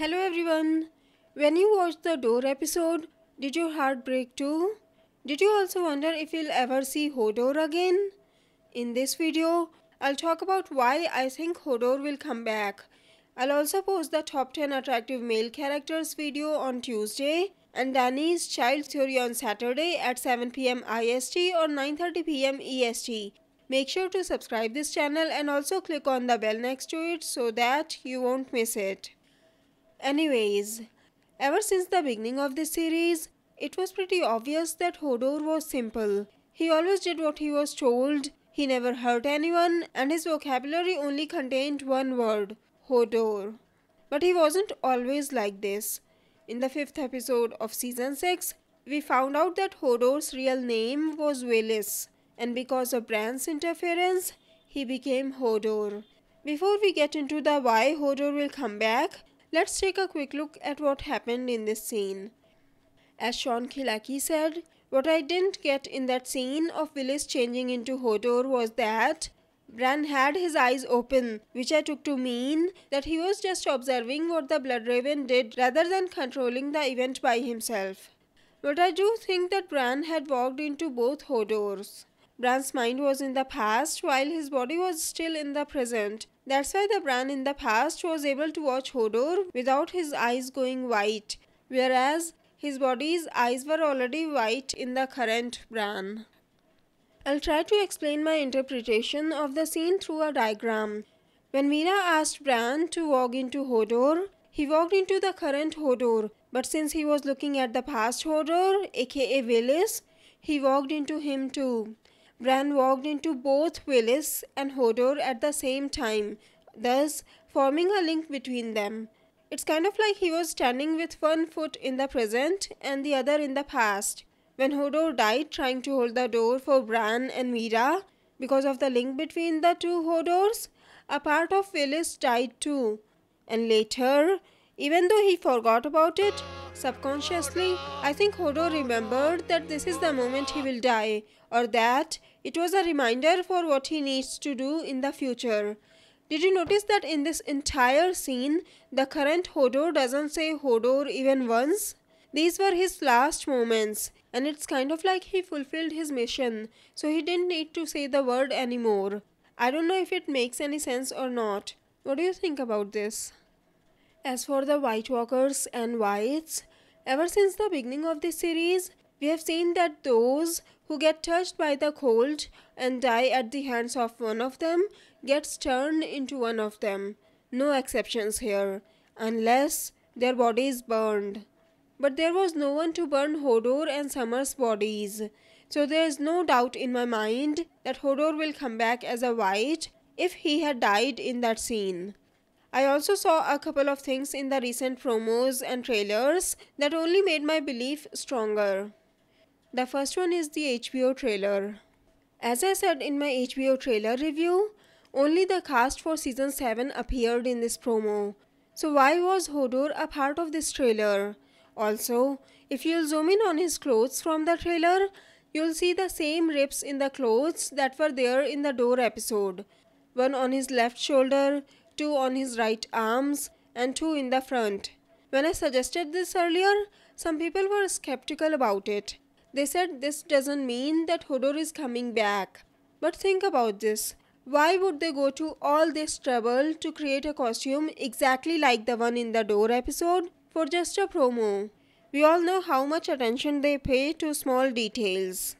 Hello everyone. When you watched the Door episode, did your heart break too? Did you also wonder if you'll ever see Hodor again? In this video, I'll talk about why I think Hodor will come back. I'll also post the top 10 attractive male characters video on Tuesday and Danny's child theory on Saturday at 7 p.m. IST or 9:30 p.m. EST. Make sure to subscribe this channel and also click on the bell next to it so that you won't miss it. Anyways, ever since the beginning of this series, it was pretty obvious that Hodor was simple. He always did what he was told, he never hurt anyone, and his vocabulary only contained one word, Hodor. But he wasn't always like this. In the 5th episode of season 6, we found out that Hodor's real name was Willis, and because of Bran's interference, he became Hodor. Before we get into the why Hodor will come back, let's take a quick look at what happened in this scene. As Sean Kilaki said, what I didn't get in that scene of Willis changing into Hodor was that Bran had his eyes open, which I took to mean that he was just observing what the Bloodraven did rather than controlling the event by himself. But I do think that Bran had walked into both Hodors. Bran's mind was in the past while his body was still in the present. That's why the Bran in the past was able to watch Hodor without his eyes going white, whereas his body's eyes were already white in the current Bran. I'll try to explain my interpretation of the scene through a diagram. When Mira asked Bran to walk into Hodor, he walked into the current Hodor, but since he was looking at the past Hodor, aka Willis, he walked into him too. Bran walked into both Willis and Hodor at the same time, thus forming a link between them. It's kind of like he was standing with one foot in the present and the other in the past. When Hodor died trying to hold the door for Bran and Mira, because of the link between the two Hodors, a part of Willis died too. And later, even though he forgot about it, subconsciously, I think Hodor remembered that this is the moment he will die, or that it was a reminder for what he needs to do in the future. Did you notice that in this entire scene, the current Hodor doesn't say Hodor even once? These were his last moments, and it's kind of like he fulfilled his mission, so he didn't need to say the word anymore. I don't know if it makes any sense or not. What do you think about this? As for the Whitewalkers and Wyatts, ever since the beginning of this series, we have seen that those who get touched by the cold and die at the hands of one of them gets turned into one of them. No exceptions here, unless their body is burned. But there was no one to burn Hodor and Summer's bodies, so there is no doubt in my mind that Hodor will come back as a wight if he had died in that scene. I also saw a couple of things in the recent promos and trailers that only made my belief stronger. The first one is the HBO trailer. As I said in my HBO trailer review, only the cast for season 7 appeared in this promo. So why was Hodor a part of this trailer? Also, if you'll zoom in on his clothes from the trailer, you'll see the same rips in the clothes that were there in the Door episode. One on his left shoulder, two on his right arms, and two in the front. When I suggested this earlier, some people were skeptical about it. They said this doesn't mean that Hodor is coming back. But think about this. Why would they go to all this trouble to create a costume exactly like the one in the Door episode for just a promo? We all know how much attention they pay to small details.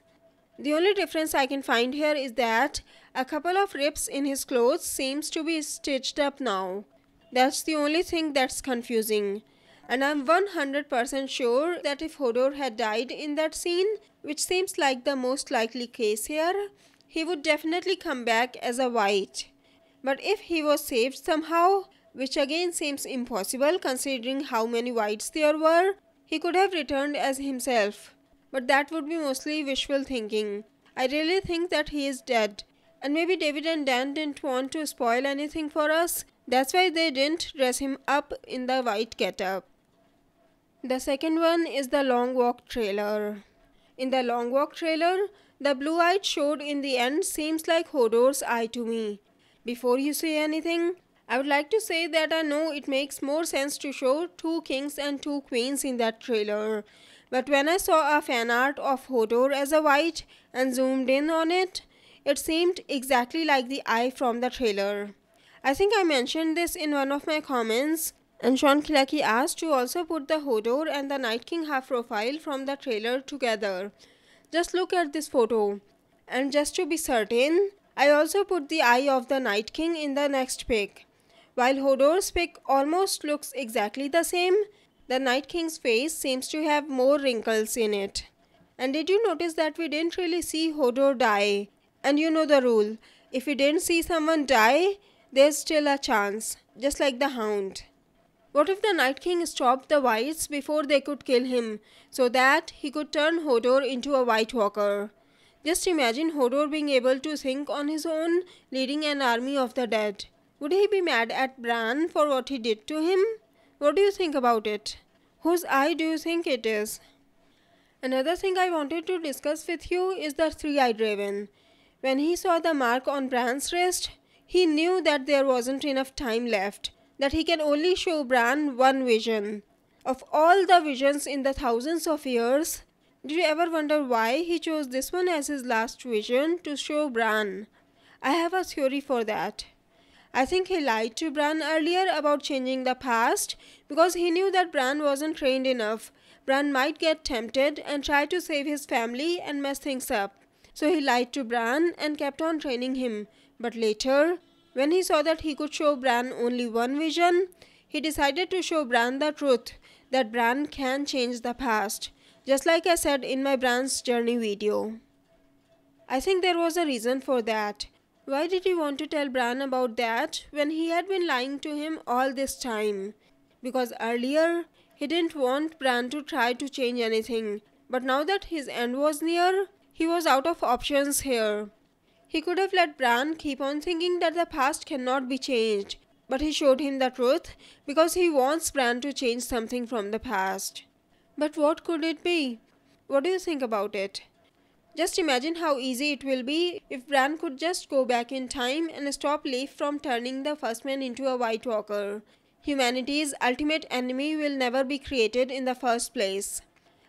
The only difference I can find here is that a couple of rips in his clothes seems to be stitched up now. That's the only thing that's confusing. And I'm 100% sure that if Hodor had died in that scene, which seems like the most likely case here, he would definitely come back as a wight. But if he was saved somehow, which again seems impossible considering how many wights there were, he could have returned as himself. But that would be mostly wishful thinking. I really think that he is dead. And maybe David and Dan didn't want to spoil anything for us. That's why they didn't dress him up in the white getup. The second one is the Long Walk trailer. In the Long Walk trailer, the blue eye showed in the end seems like Hodor's eye to me. Before you say anything, I would like to say that I know it makes more sense to show two kings and two queens in that trailer. But when I saw a fan art of Hodor as a wight and zoomed in on it, it seemed exactly like the eye from the trailer. I think I mentioned this in one of my comments, and Sean Kilaki asked to also put the Hodor and the Night King half profile from the trailer together. Just look at this photo. And just to be certain, I also put the eye of the Night King in the next pic. While Hodor's pic almost looks exactly the same, the Night King's face seems to have more wrinkles in it. And did you notice that we didn't really see Hodor die? And you know the rule, if we didn't see someone die, there's still a chance, just like the Hound. What if the Night King stopped the Wyatts before they could kill him, so that he could turn Hodor into a Whitewalker? Just imagine Hodor being able to think on his own, leading an army of the dead. Would he be mad at Bran for what he did to him? What do you think about it? Whose eye do you think it is? Another thing I wanted to discuss with you is the three-eyed raven. When he saw the mark on Bran's wrist, he knew that there wasn't enough time left, that he can only show Bran one vision. Of all the visions in the thousands of years, did you ever wonder why he chose this one as his last vision to show Bran? I have a theory for that. I think he lied to Bran earlier about changing the past because he knew that Bran wasn't trained enough. Bran might get tempted and try to save his family and mess things up. So he lied to Bran and kept on training him. But later, when he saw that he could show Bran only one vision, he decided to show Bran the truth, that Bran can change the past, just like I said in my Bran's journey video. I think there was a reason for that. Why did he want to tell Bran about that when he had been lying to him all this time? Because earlier, he didn't want Bran to try to change anything, but now that his end was near, he was out of options here. He could have let Bran keep on thinking that the past cannot be changed, but he showed him the truth because he wants Bran to change something from the past. But what could it be? What do you think about it? Just imagine how easy it will be if Bran could just go back in time and stop Leaf from turning the first man into a White Walker. Humanity's ultimate enemy will never be created in the first place.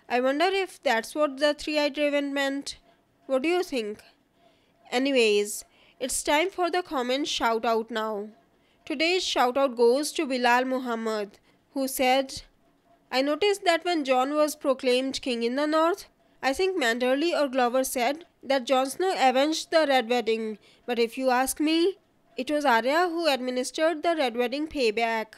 I wonder if that's what the three-eyed raven meant. What do you think? Anyways, it's time for the comment shout out now. Today's shout out goes to Bilal Muhammad, who said, I noticed that when Jon was proclaimed king in the north, I think Manderley or Glover said that Jon Snow avenged the Red Wedding, but if you ask me, it was Arya who administered the Red Wedding payback.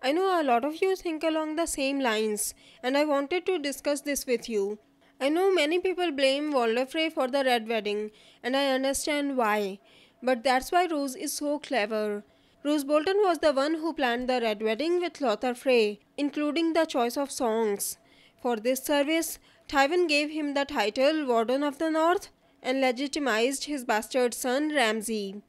I know a lot of you think along the same lines, and I wanted to discuss this with you. I know many people blame Walder Frey for the Red Wedding, and I understand why. But that's why Roose is so clever. Roose Bolton was the one who planned the Red Wedding with Lothar Frey, including the choice of songs. For this service, Tywin gave him the title Warden of the North and legitimized his bastard son Ramsay.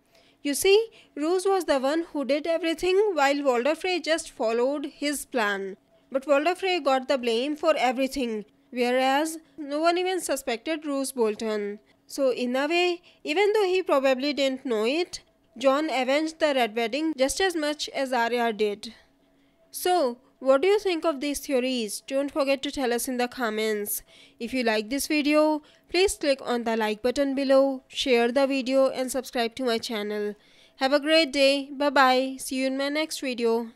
You see, Roose was the one who did everything while Walder Frey just followed his plan. But Walder Frey got the blame for everything, whereas no one even suspected Roose Bolton. So in a way, even though he probably didn't know it, Jon avenged the Red Wedding just as much as Arya did. So, what do you think of these theories? Don't forget to tell us in the comments. If you like this video, please click on the like button below, share the video and subscribe to my channel. Have a great day. Bye bye. See you in my next video.